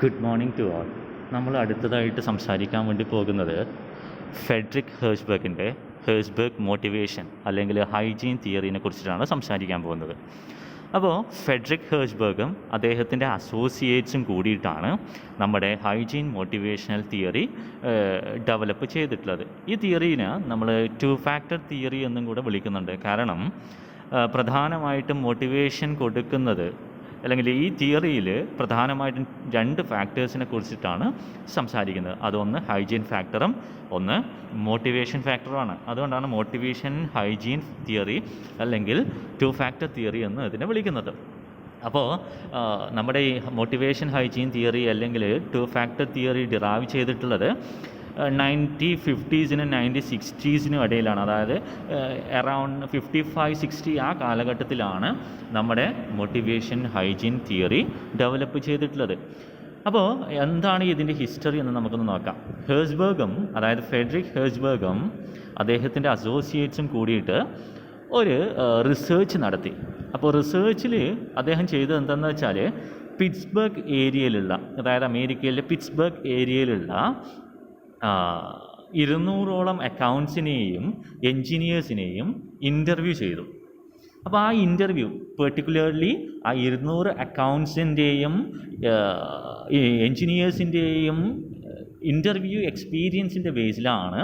Good morning to all. നമ്മൾ അടുത്തതായിട്ട് സംസാരിക്കാൻ വേണ്ടി പോകുന്നത് ഫെഡറിക് ഹേഴ്സ്ബർഗ് മോട്ടിവേഷൻ അല്ലെങ്കിൽ ഹൈജീൻ തിയറിനെ കുറിച്ചിട്ടാണ് സംസാരിക്കാൻ പോകുന്നത്. അപ്പോൾ ഫെഡറിക് ഹേഴ്സ്ബർഗും അദ്ദേഹത്തിൻ്റെ അസോസിയേറ്റ്സും കൂടിയിട്ടാണ് നമ്മുടെ ഹൈജീൻ മോട്ടിവേഷണൽ തിയറി ഡെവലപ്പ് ചെയ്തിട്ടുള്ളത്. ഈ തിയറീനെ നമ്മൾ 2 ഫാക്ടർ തിയറി എന്നും കൂടെ വിളിക്കുന്നുണ്ട്. കാരണം പ്രധാനമായിട്ടും മോട്ടിവേഷൻ കൊടുക്കുന്നത് അല്ലെങ്കിൽ ഈ തിയറിയിൽ പ്രധാനമായിട്ടും 2 ഫാക്ടേഴ്സിനെ കുറിച്ചിട്ടാണ് സംസാരിക്കുന്നത്. അതൊന്ന് ഹൈജീൻ ഫാക്ടറും ഒന്ന് മോട്ടിവേഷൻ ഫാക്ടറുമാണ്. അതുകൊണ്ടാണ് മോട്ടിവേഷൻ ഹൈജീൻ തിയറി അല്ലെങ്കിൽ 2 ഫാക്ടർ തിയറി എന്ന് ഇതിനെ വിളിക്കുന്നത്. അപ്പോൾ നമ്മുടെ ഈ മോട്ടിവേഷൻ ഹൈജീൻ തിയറി അല്ലെങ്കിൽ 2 ഫാക്ടർ തിയറി ഡിറൈവ് ചെയ്തിട്ടുള്ളത് 1950s 1960s ഇടയിലാണ്. അതായത് അറൗണ്ട് 55-60 ആ കാലഘട്ടത്തിലാണ് നമ്മുടെ മോട്ടിവേഷൻ ഹൈജീൻ തിയറി ഡെവലപ്പ് ചെയ്തിട്ടുള്ളത്. അപ്പോൾ എന്താണ് ഇതിൻ്റെ ഹിസ്റ്ററി എന്ന് നമുക്കൊന്ന് നോക്കാം. അതായത് ഫെഡറിക് ഹേഴ്സ്ബർഗും അദ്ദേഹത്തിൻ്റെ അസോസിയേറ്റ്സും കൂടിയിട്ട് ഒരു റിസേർച്ച് നടത്തി. അപ്പോൾ റിസേർച്ചിൽ അദ്ദേഹം ചെയ്തത് എന്താണെന്ന് വെച്ചാൽ പിറ്റ്സ്ബർഗ് ഏരിയയിലുള്ള, അതായത് അമേരിക്കയിലെ പിറ്റ്സ്ബർഗ് ഏരിയയിലുള്ള 200ഓളം അക്കൗണ്ട്സിനെയും എൻജിനീയേഴ്സിനെയും ഇൻ്റർവ്യൂ ചെയ്തു. അപ്പോൾ ആ ഇൻ്റർവ്യൂ പെർട്ടിക്കുലർലി ആ 200 അക്കൗണ്ട്സിൻ്റെയും എൻജിനീയേഴ്സിൻ്റെയും ഇൻ്റർവ്യൂ എക്സ്പീരിയൻസിൻ്റെ ബേസിലാണ്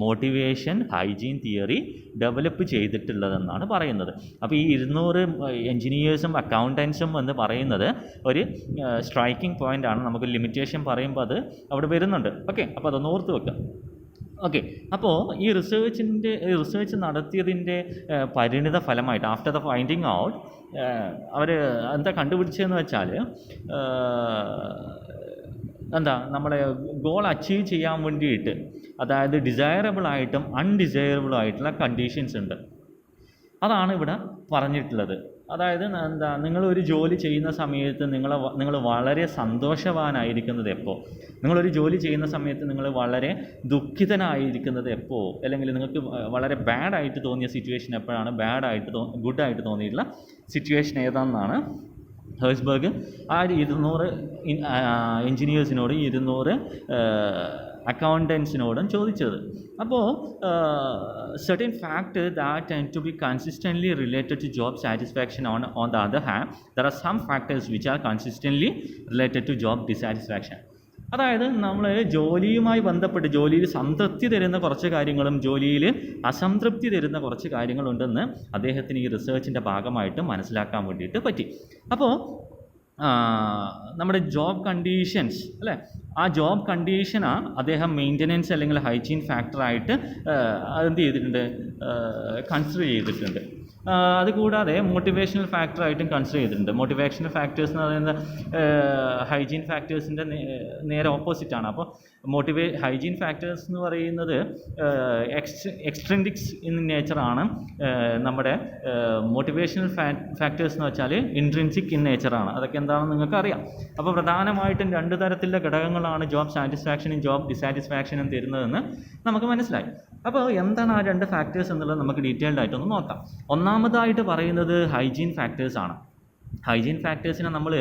മോട്ടിവേഷൻ ഹൈജീൻ തിയറി ഡെവലപ്പ് ചെയ്തിട്ടുള്ളതെന്നാണ് പറയുന്നത്. അപ്പോൾ ഈ 200 എൻജിനീയേഴ്സും അക്കൗണ്ടൻസും എന്ന് പറയുന്നത് ഒരു സ്ട്രൈക്കിംഗ് പോയിൻ്റാണ്. നമുക്ക് ലിമിറ്റേഷൻ പറയുമ്പോൾ അത് അവിടെ വരുന്നുണ്ട്. ഓക്കെ, അപ്പോൾ അതൊന്ന് ഓർത്ത് വെക്കാം. ഓക്കെ, അപ്പോൾ ഈ റിസേർച്ച് നടത്തിയതിൻ്റെ പരിണിത ഫലമായിട്ട് ആഫ്റ്റർ ദ ഫൈൻഡിങ് ഔട്ട് അവർ എന്താ കണ്ടുപിടിച്ചതെന്ന് വെച്ചാൽ നമ്മളെ ഗോൾ അച്ചീവ് ചെയ്യാൻ വേണ്ടിയിട്ട്, അതായത് ഡിസൈറബിൾ ആയിട്ടും അൺഡിസൈറബിൾ ആയിട്ടുള്ള കണ്ടീഷൻസ് ഉണ്ട്. അതാണ് ഇവിടെ പറഞ്ഞിട്ടുള്ളത്. അതായത് നിങ്ങളൊരു ജോലി ചെയ്യുന്ന സമയത്ത് നിങ്ങൾ വളരെ സന്തോഷവാനായിരിക്കുന്നത് എപ്പോൾ, നിങ്ങളൊരു ജോലി ചെയ്യുന്ന സമയത്ത് നിങ്ങൾ വളരെ ദുഃഖിതനായിരിക്കുന്നത് എപ്പോൾ, അല്ലെങ്കിൽ നിങ്ങൾക്ക് വളരെ ബാഡായിട്ട് തോന്നിയ സിറ്റുവേഷൻ എപ്പോഴാണ്, ഗുഡായിട്ട് തോന്നിയിട്ടുള്ള സിറ്റുവേഷൻ ഏതാണെന്നാണ് ഹേഴ്സ്ബർഗ് ആ 200 എൻജിനീയേഴ്സിനോടും 200 അക്കൗണ്ടൻസിനോടും ചോദിച്ചത്. അപ്പോൾ certain factors that tend to be consistently related to job satisfaction. On the other hand, there are some factors which are consistently related to job dissatisfaction. അതായത് നമ്മൾ ജോലിയുമായി ബന്ധപ്പെട്ട് ജോലിയിൽ സംതൃപ്തി തരുന്ന കുറച്ച് കാര്യങ്ങളും ജോലിയിൽ അസംതൃപ്തി തരുന്ന കുറച്ച് കാര്യങ്ങളുണ്ടെന്ന് അദ്ദേഹത്തിന് ഈ റിസേർച്ചിൻ്റെ ഭാഗമായിട്ട് മനസ്സിലാക്കാൻ വേണ്ടിയിട്ട് പറ്റി. അപ്പോൾ നമ്മുടെ ജോബ് കണ്ടീഷൻസ് അല്ലേ, ആ ജോബ് കണ്ടീഷനാണ് അദ്ദേഹം മെയിൻ്റനൻസ് അല്ലെങ്കിൽ ഹൈജീൻ ഫാക്ടറായിട്ട് എന്ത് ചെയ്തിട്ടുണ്ട്, കൺസിഡർ ചെയ്തിട്ടുണ്ട്. അതുകൂടാതെ മോട്ടിവേഷണൽ ഫാക്ടറായിട്ടും കൺസിഡർ ചെയ്തിട്ടുണ്ട്. മോട്ടിവേഷണൽ ഫാക്ടേഴ്സ് എന്ന് പറയുന്നത് ഹൈജീൻ ഫാക്ടേഴ്സിൻ്റെ നേരെ ഓപ്പോസിറ്റാണ്. അപ്പോൾ ഹൈജീൻ ഫാക്ടേഴ്സ് എന്ന് പറയുന്നത് എക്സ്ട്രിൻസിക് ഇൻ നേച്ചറാണ്. നമ്മുടെ മോട്ടിവേഷണൽ ഫാക്ടേഴ്സ് എന്ന് വെച്ചാൽ ഇൻട്രിൻസിക് ഇൻ നേച്ചറാണ്. അതൊക്കെ എന്താണെന്ന് നിങ്ങൾക്ക് അറിയാം. അപ്പോൾ പ്രധാനമായിട്ടും 2 തരത്തിലുള്ള ഘടകങ്ങളാണ് ജോബ് സാറ്റിസ്ഫാക്ഷനും ജോബ് ഡിസാറ്റിസ്ഫാക്ഷനും തരുന്നതെന്ന് നമുക്ക് മനസ്സിലായി. അപ്പോൾ എന്താണ് ആ 2 ഫാക്ടേഴ്സ് എന്നുള്ളത് നമുക്ക് ഡീറ്റെയിൽഡ് ആയിട്ടൊന്ന് നോക്കാം. ഒന്നാമതായിട്ട് പറയുന്നത് ഹൈജീൻ ഫാക്ടേഴ്സാണ്. ഹൈജീൻ ഫാക്ടേഴ്സിനെ നമ്മൾ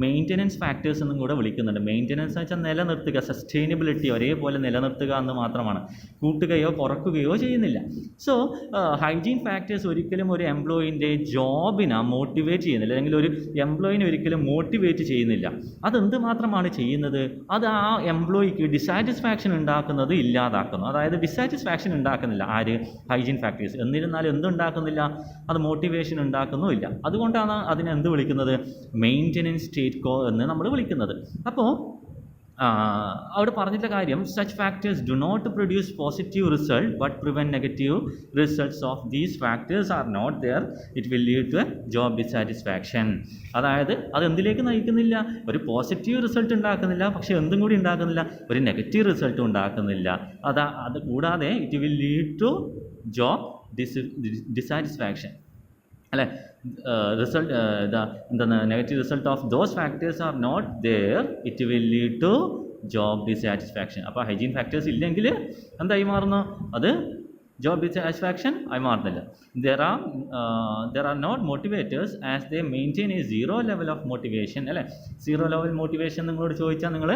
മെയിൻ്റനൻസ് ഫാക്ടേഴ്സ് എന്നും കൂടെ വിളിക്കുന്നുണ്ട്. മെയിൻ്റനൻസ് എന്ന് വെച്ചാൽ നിലനിർത്തുക, സസ്റ്റൈനബിലിറ്റി ഒരേപോലെ നിലനിർത്തുക എന്ന് മാത്രമാണ്, കൂട്ടുകയോ കുറക്കുകയോ ചെയ്യുന്നില്ല. സോ ഹൈജീൻ ഫാക്ടേഴ്സ് ഒരിക്കലും ഒരു എംപ്ലോയിൻ്റെ ജോബിനെ മോട്ടിവേറ്റ് ചെയ്യുന്നില്ല, അല്ലെങ്കിൽ ഒരു എംപ്ലോയിനെ ഒരിക്കലും മോട്ടിവേറ്റ് ചെയ്യുന്നില്ല. അതെന്ത് മാത്രമാണ് ചെയ്യുന്നത്, അത് ആ എംപ്ലോയിക്ക് ഡിസാറ്റിസ്ഫാക്ഷൻ ഉണ്ടാക്കുന്നത് ഇല്ലാതാക്കുന്നു. അതായത് ഡിസാറ്റിസ്ഫാക്ഷൻ ഉണ്ടാക്കുന്നില്ല ആര്, ഹൈജീൻ ഫാക്ടേഴ്സ്. എന്നിരുന്നാലും എന്തുണ്ടാക്കുന്നില്ല, അത് മോട്ടിവേഷൻ ഉണ്ടാക്കുന്നുമില്ല. അതുകൊണ്ടാണ് അതിനെ എന്ത് വിളിക്കുന്നത്, മെയിൻ്റനൻസ് സ്റ്റേറ്റ് കോ എന്ന് നമ്മൾ വിളിക്കുന്നത്. അപ്പോൾ അവിടെ പറഞ്ഞിട്ടുള്ള കാര്യം, such factors do not produce positive result but prevent negative results of these factors are not there, it will lead to a job dissatisfaction. അതായത് അത് എന്തിലേക്ക് നയിക്കുന്നില്ല, ഒരു പോസിറ്റീവ് റിസൾട്ട് ഉണ്ടാക്കുന്നില്ല, പക്ഷേ എന്തും കൂടി ഉണ്ടാക്കുന്നില്ല, ഒരു നെഗറ്റീവ് റിസൾട്ട് ഉണ്ടാക്കുന്നില്ല. അത് കൂടാതെ it will lead to job dissatisfaction അല്ലേ. റിസൾട്ട് എന്താണ്, negative result of those factors are not there, it will lead to job dissatisfaction. അപ്പോൾ ഹൈജീൻ ഫാക്ടേഴ്സ് ഇല്ലെങ്കിൽ എന്തായി മാറുന്നു, അത് ജോബ് ഡിസാറ്റിസ്ഫാക്ഷൻ ആയി മാറുന്നില്ല. There are not motivators as they maintain a zero level of motivation, അല്ലേ? Zero level motivation നിങ്ങളോട് ചോദിച്ചാൽ നിങ്ങൾ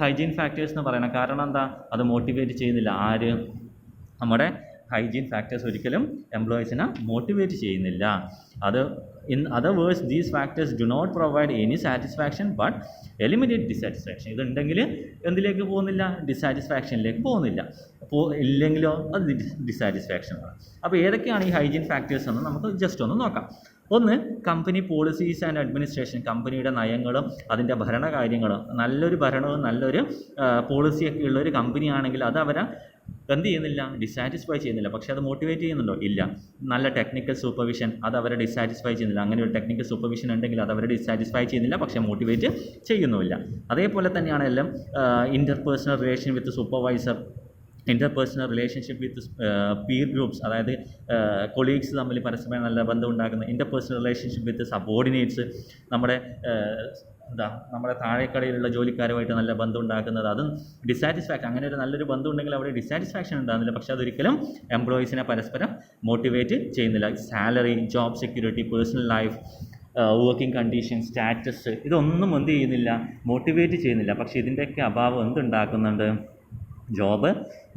ഹൈജീൻ ഫാക്ടേഴ്സ് എന്ന് പറയണം. കാരണം എന്താ? അത് മോട്ടിവേറ്റ് ചെയ്യുന്നില്ല. ആര്? നമ്മുടെ ഹൈജീൻ ഫാക്ടേഴ്സ് ഒരിക്കലും എംപ്ലോയീസിനെ മോട്ടിവേറ്റ് ചെയ്യുന്നില്ല. അത് in other words these factors do not provide any satisfaction but eliminate dissatisfaction. ഇതുണ്ടെങ്കിൽ എന്തിലേക്ക് പോകുന്നില്ല? ഡിസാറ്റിസ്ഫാക്ഷനിലേക്ക് പോകുന്നില്ല. അപ്പോൾ ഇല്ലെങ്കിലോ അത് ഡിസാറ്റിസ്ഫാക്ഷനാണ്. അപ്പോൾ ഏതൊക്കെയാണ് ഈ ഹൈജീൻ ഫാക്ടേഴ്സ് എന്ന് നമുക്ക് ജസ്റ്റ് ഒന്ന് നോക്കാം. ഒന്ന്, കമ്പനി പോളിസീസ് ആൻഡ് അഡ്മിനിസ്ട്രേഷൻ. കമ്പനിയുടെ നയങ്ങളും അതിൻ്റെ ഭരണകാര്യങ്ങളും. നല്ലൊരു ഭരണവും നല്ലൊരു പോളിസിയൊക്കെ ഉള്ളൊരു കമ്പനിയാണെങ്കിൽ അത് അവരെ എന്ത് ചെയ്യുന്നില്ല? ഡിസാറ്റിസ്ഫൈ ചെയ്യുന്നില്ല. പക്ഷേ അത് മോട്ടിവേറ്റ് ചെയ്യുന്നുണ്ടോ? ഇല്ല. നല്ല ടെക്നിക്കൽ സൂപ്പർവിഷൻ, അത് അവരെ ഡിസാറ്റിസ്ഫൈ ചെയ്യുന്നില്ല. അങ്ങനെ ഒരു ടെക്നിക്കൽ സൂപ്പർവിഷൻ ഉണ്ടെങ്കിൽ അത് അവരെ ഡിസാറ്റിസ്ഫൈ ചെയ്യുന്നില്ല, പക്ഷേ മോട്ടിവേറ്റ് ചെയ്യുന്നുമില്ല. അതേപോലെ തന്നെയാണ് എല്ലാം interpersonal relation with supervisor, interpersonal relationship with Peer groups, അതായത് കൊളീഗ്സ് തമ്മിൽ പരസ്പരം നല്ല ബന്ധം ഉണ്ടാക്കുന്ന ഇൻ്റർപേഴ്സണൽ റിലേഷൻഷിപ്പ് വിത്ത് സബോർഡിനേറ്റ്സ്, നമ്മുടെ താഴെക്കടയിലുള്ള ജോലിക്കാരുമായിട്ട് നല്ല ബന്ധം ഉണ്ടാക്കുന്നത്, അതും ഡിസാറ്റിസ്ഫാക്ഷൻ. അങ്ങനെ ഒരു നല്ലൊരു ബന്ധം ഉണ്ടെങ്കിൽ അവിടെ ഡിസാറ്റിസ്ഫാക്ഷൻ ഉണ്ടാകുന്നില്ല, പക്ഷേ അതൊരിക്കലും എംപ്ലോയീസിനെ പരസ്പരം മോട്ടിവേറ്റ് ചെയ്യുന്നില്ല. Salary, job security, personal life, working condition, status, ഇതൊന്നും എന്ത് ചെയ്യുന്നില്ല? മോട്ടിവേറ്റ് ചെയ്യുന്നില്ല. പക്ഷേ ഇതിൻ്റെയൊക്കെ അഭാവം എന്തുണ്ടാക്കുന്നുണ്ട്? ജോബ്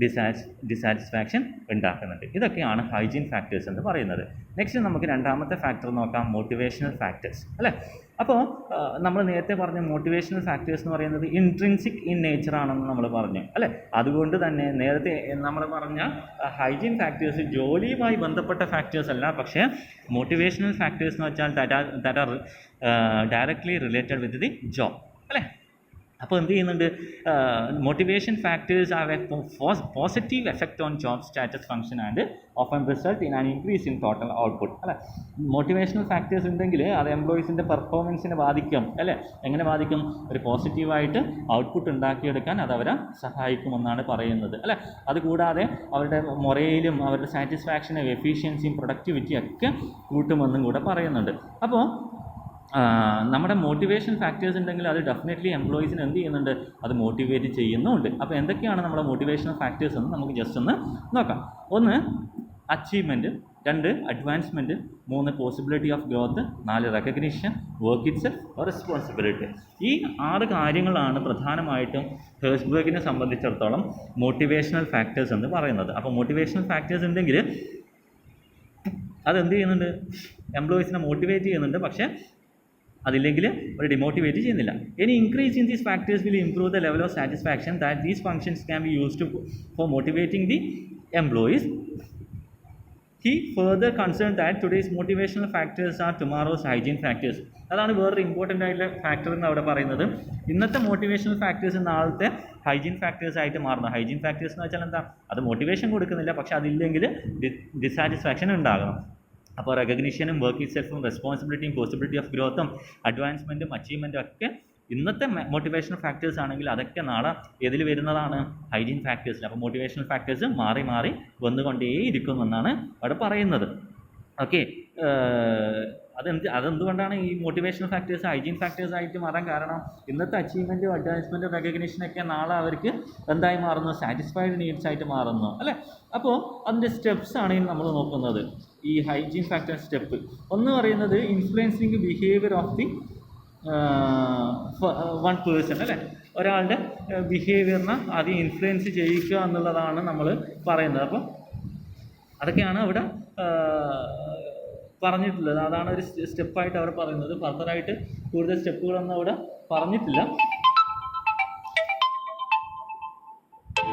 ഡിസാറ്റിസ്ഫാക്ഷൻ ഉണ്ടാക്കുന്നുണ്ട്. ഇതൊക്കെയാണ് ഹൈജീൻ ഫാക്ടേഴ്സ് എന്ന് പറയുന്നത്. നെക്സ്റ്റ് നമുക്ക് രണ്ടാമത്തെ ഫാക്ടർ നോക്കാം, മോട്ടിവേഷണൽ ഫാക്ടേഴ്സ്, അല്ലേ? അപ്പോൾ നമ്മൾ നേരത്തെ പറഞ്ഞ മോട്ടിവേഷണൽ ഫാക്ടേഴ്സ് എന്ന് പറയുന്നത് ഇൻട്രിൻസിക് ഇൻ നേച്ചർ ആണെന്ന് നമ്മൾ പറഞ്ഞു, അല്ലേ? അതുകൊണ്ട് തന്നെ നേരത്തെ നമ്മൾ പറഞ്ഞ ഹൈജീൻ ഫാക്ടേഴ്സ് ജോലിയുമായി ബന്ധപ്പെട്ട ഫാക്ടേഴ്സ് അല്ല, പക്ഷേ മോട്ടിവേഷണൽ ഫാക്ടേഴ്സ് എന്ന് വെച്ചാൽ that are directly related with the job, അല്ലേ? അപ്പോൾ എന്ത് ചെയ്യുന്നുണ്ട്? Motivation factors have A positive effect on job status function and often result in an increase in total output, അല്ലേ? മോട്ടിവേഷണൽ ഫാക്ടേഴ്സ് ഉണ്ടെങ്കിൽ അത് എംപ്ലോയീസിൻ്റെ പെർഫോമൻസിനെ ബാധിക്കും, അല്ലേ? എങ്ങനെ ബാധിക്കും? ഒരു പോസിറ്റീവായിട്ട് ഔട്ട്പുട്ട് ഉണ്ടാക്കിയെടുക്കാൻ അത് അവരെ സഹായിക്കുമെന്നാണ് പറയുന്നത്, അല്ലേ? അതുകൂടാതെ അവരുടെ മൊറയിലും അവരുടെ സാറ്റിസ്ഫാക്ഷനും എഫിഷ്യൻസിയും പ്രൊഡക്ടിവിറ്റിയും ഒക്കെ കൂട്ടുമെന്നും കൂടെ പറയുന്നുണ്ട്. അപ്പോൾ നമ്മുടെ മോട്ടിവേഷൻ ഫാക്ടേഴ്സ് ഉണ്ടെങ്കിൽ അത് ഡെഫിനറ്റ്ലി എംപ്ലോയീസിന് എന്ത് ചെയ്യുന്നുണ്ട്? അത് മോട്ടിവേറ്റ് ചെയ്യുന്നുമുണ്ട്. അപ്പോൾ എന്തൊക്കെയാണ് നമ്മുടെ മോട്ടിവേഷണൽ ഫാക്ടേഴ്സ് എന്ന് നമുക്ക് ജസ്റ്റ് ഒന്ന് നോക്കാം. ഒന്ന്, achievement. 2, advancement. 3, possibility of growth. 4, recognition, work itself, responsibility. ഈ 6 കാര്യങ്ങളാണ് പ്രധാനമായിട്ടും ഹെഴ്സ്ബർഗിനെ സംബന്ധിച്ചിടത്തോളം മോട്ടിവേഷണൽ ഫാക്ടേഴ്സ് എന്ന് പറയുന്നത്. അപ്പോൾ മോട്ടിവേഷണൽ ഫാക്ടേഴ്സ് ഉണ്ടെങ്കിൽ അതെന്ത് ചെയ്യുന്നുണ്ട്? എംപ്ലോയീസിനെ മോട്ടിവേറ്റ് ചെയ്യുന്നുണ്ട്, പക്ഷേ അതില്ലെങ്കിൽ ഒരു ഡിമോട്ടിവേറ്റ് ചെയ്യുന്നില്ല. Any increase in these factors will improve the level of satisfaction that these functions can be used for motivating the employees. He further concerned that today's motivational factors are tomorrow's hygiene factors. അതാണ് വേറൊരു important ആയിട്ടുള്ള factor എന്ന് അവിടെ പറയുന്നത്. ഇന്നത്തെ motivational factors നാളത്തെ hygiene factors ആയിട്ട് മാറുന്നു. ഹൈജീൻ ഫാക്ടേഴ്സ് എന്ന് വെച്ചാൽ എന്താ? അത് മോട്ടിവേഷൻ കൊടുക്കുന്നില്ല, പക്ഷേ അതില്ലെങ്കിൽ ഡിസാറ്റിസ്ഫാക്ഷൻ ഉണ്ടാകണം. അപ്പോൾ റെക്കഗ്നിഷനും വർക്ക് ഇറ്റ്സെൽഫും റെസ്പോൺസിബിലിറ്റിയും പോസിബിലിറ്റി ഓഫ് ഗ്രോത്തും അഡ്വാൻസ്മെൻറ്റും അച്ചീവ്മെൻറ്റും ഒക്കെ ഇന്നത്തെ മോട്ടിവേഷണൽ ഫാക്ടേഴ്സ് ആണെങ്കിൽ അതൊക്കെ നാളെ ഏതിൽ വരുന്നതാണ്? ഹൈജീൻ ഫാക്ടേഴ്സിൽ. അപ്പോൾ മോട്ടിവേഷണൽ ഫാക്ടേഴ്സ് മാറി മാറി വന്നുകൊണ്ടേയിരിക്കുമെന്നാണ് അവിടെ പറയുന്നത്. ഓക്കെ, അതെന്തുകൊണ്ടാണ് ഈ മോട്ടിവേഷണൽ ഫാക്ടേഴ്സ് ഹൈജീൻ ഫാക്ടേഴ്സ് ആയിട്ട് മാറാൻ കാരണം? ഇന്നത്തെ അച്ചീവ്മെൻറ്റും അഡ്വാൻസ്മെൻറ്റും റെക്കഗ്നിഷനൊക്കെ നാളെ അവർക്ക് എന്തായി മാറുന്നു? സാറ്റിസ്ഫൈഡ് നീഡ്സ് ആയിട്ട് മാറുന്നു, അല്ലേ? അപ്പോൾ അതിൻ്റെ സ്റ്റെപ്സ് ആണ് നമ്മൾ നോക്കുന്നത്. ഈ ഹൈജീൻ ഫാക്ടർ സ്റ്റെപ്പ് ഒന്ന് പറയുന്നത് influencing behaviour of the one person, അല്ലേ? ഒരാളുടെ ബിഹേവിയറിനെ ആദ്യം ഇൻഫ്ലുവൻസ് ചെയ്യിക്കുക എന്നുള്ളതാണ് നമ്മൾ പറയുന്നത്. അപ്പോൾ അതൊക്കെയാണ് അവിടെ പറഞ്ഞിട്ടുള്ളത്. അതാണ് ഒരു സ്റ്റെപ്പായിട്ട് അവർ പറയുന്നത്. ഫർദറായിട്ട് കൂടുതൽ സ്റ്റെപ്പുകളൊന്നും അവിടെ പറഞ്ഞിട്ടില്ല.